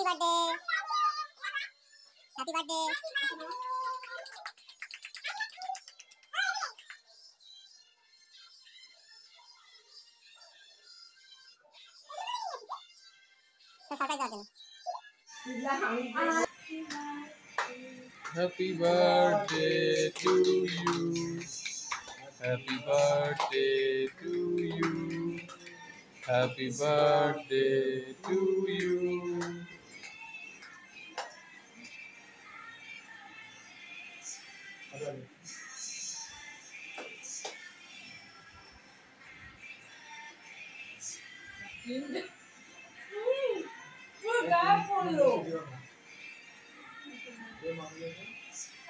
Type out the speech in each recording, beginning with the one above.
Happy birthday. Happy birthday to you. Happy birthday to you. Happy birthday to you.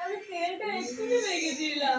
আমি তেলটা এক্ষুনি রেখেছিলাম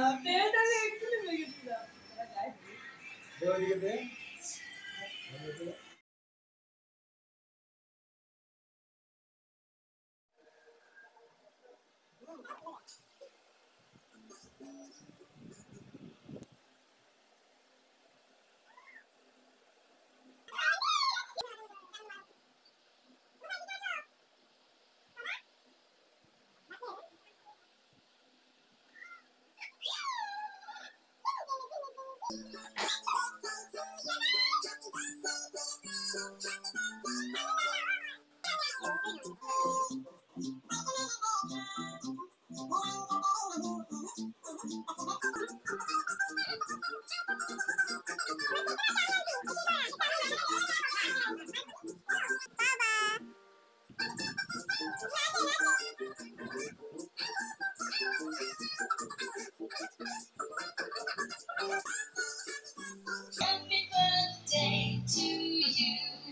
Happy birthday to you.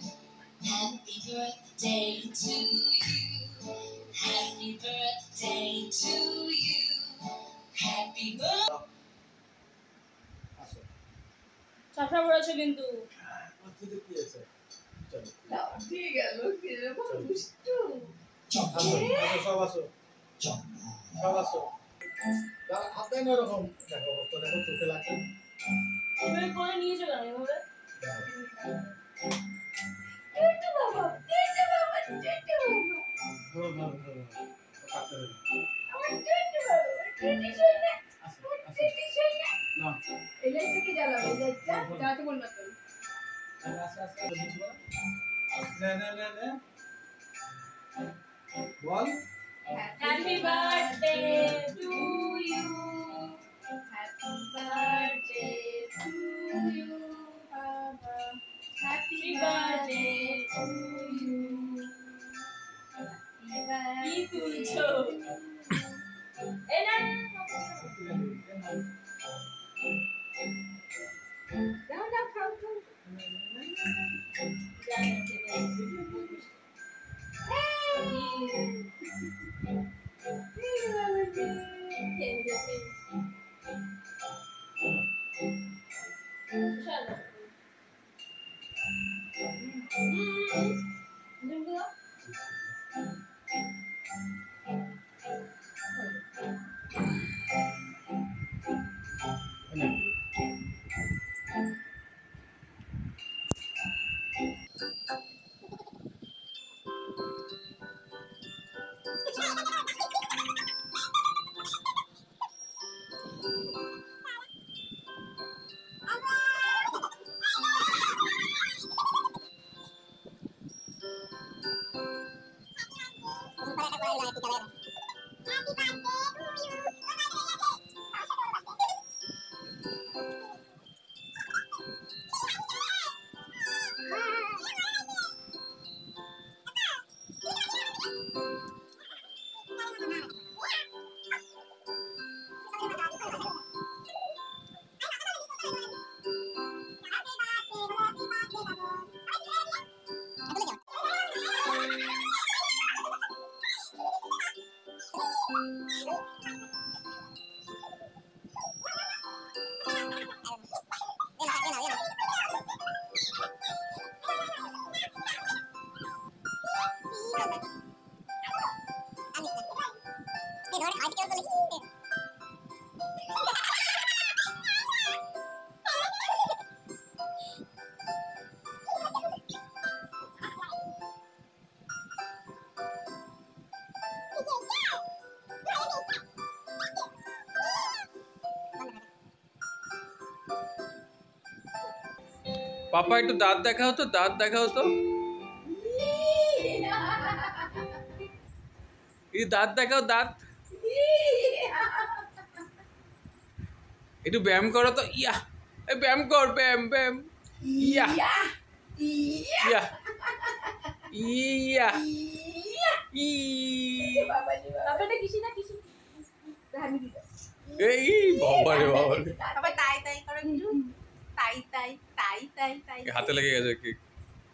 Happy birthday to you. Happy birthday to you. Happy birthday. চাষা পড়েছে কিন্তু কি আছে ঠিক গেল কি রে দুষ্টু সব আসো সব আসো হাতে না এরকম দেখো তো দেখো চোখে লাগছে এবারে করে নিয়েছো কেন এভাবে ধরো ধরো ধরো কাটতে হবে না এই লাইটটা কি জ্বালাবে এই লাইটটা জ্বালাতে বল না তুই আস্তে আস্তে বুঝি বল না না না না বল happy birthday to you happy birthday to you বাবা হ্যাপি বার্থডে টু ইউ কি তুলছো এই না দাও দাও খাও খাও পাপা একটু দাঁত দেখাও তো, দাঁত দেখাও তো, এই দাঁত দেখাও, দাঁত একটু ব্যায়াম করো তো। ইয়া, এই ব্যায়াম কর, ব্যায়াম ব্যায়াম। ইয়া ইয়া ইয়া ই বাবাটা কিসি না কিসি আমি দিই এই বাবা রে বাবা রে। বাবা তাই তাই করো একটু তাই তাই তাই তাই তাই হাতে লেগে গেছে কেক,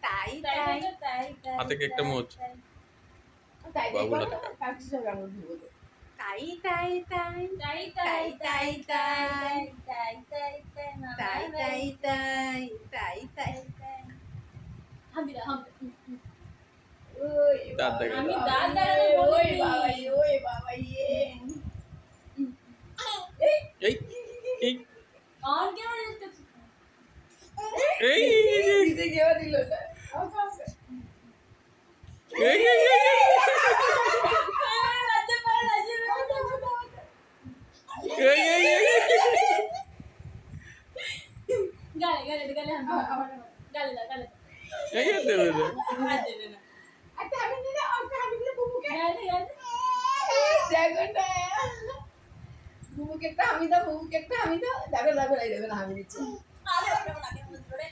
তাই তাই তাই হাতে কেকটা মোচ। তাই বাবু হাতে কাজ হবে আমরা দিব তাই তাই তাই তাই তাই তাই তাই তাই তাই তাই তাই তাই তাই তাই তাই হামিদা ওই দাঁত দেখা, আমি দাঁত দেখাতে বলি ওই বাবা ইয়ে এই এই আর কেমন দেখতে এই দিতে গিয়ে দিল না এই রাজা পারে রাজা এই এই গালে গালে গালে গালে গালে এই দেবে না। আর দেবে না আচ্ছা আমি দিলে আমি দিলে বুবুকে গালে গালে দেখো না বুবুকে একটা আমি দাও বুবুকে একটা আমি দাও দেখো দেখো এই দেবে না আমি দিচ্ছি আরে বাবা না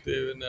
দেবে না।